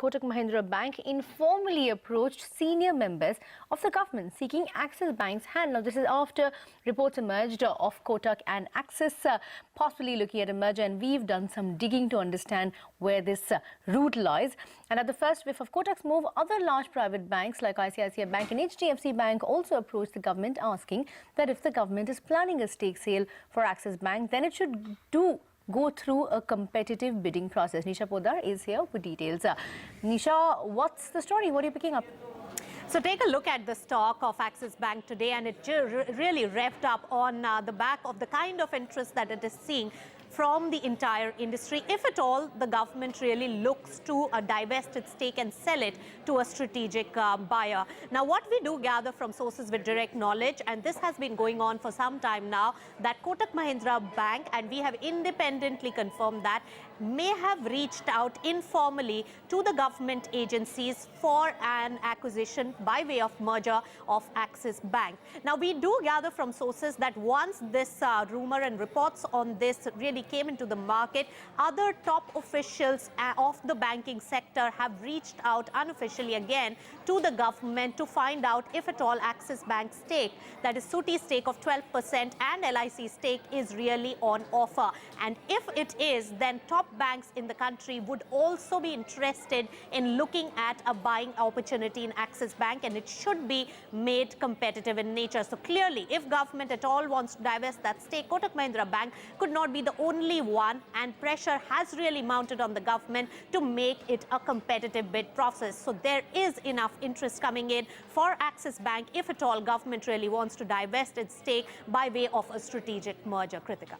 Kotak Mahindra Bank informally approached senior members of the government seeking Axis Bank's hand. Now, this is after reports emerged of Kotak and Axis possibly looking at a merger, and we've done some digging to understand where this route lies. And at the first whiff of Kotak's move, other large private banks like ICICI Bank and HDFC Bank also approached the government asking that if the government is planning a stake sale for Axis Bank, then it should go through a competitive bidding process. Nisha Poddar is here with details. Nisha, what's the story? What are you picking up? So take a look at the stock of Axis Bank today, and it really revved up on the back of the kind of interest that it is seeing from the entire industry. If at all, the government really looks to divest its stake and sell it to a strategic buyer. Now, what we do gather from sources with direct knowledge, and this has been going on for some time now, that Kotak Mahindra Bank, and we have independently confirmed that, may have reached out informally to the government agencies for an acquisition by way of merger of Axis Bank. Now, we do gather from sources that once this rumor and reports on this really came into the market, other top officials of the banking sector have reached out unofficially again to the government to find out if at all Axis Bank's stake, that is Suti's stake of 12% and LIC's stake, is really on offer. And if it is, then top banks in the country would also be interested in looking at a buying opportunity in Axis Bank, and it should be made competitive in nature. So clearly, if government at all wants to divest that stake, Kotak Mahindra Bank could not be the only one, and pressure has really mounted on the government to make it a competitive bid process. So there is enough interest coming in for Axis Bank if at all government really wants to divest its stake by way of a strategic merger. Kritika.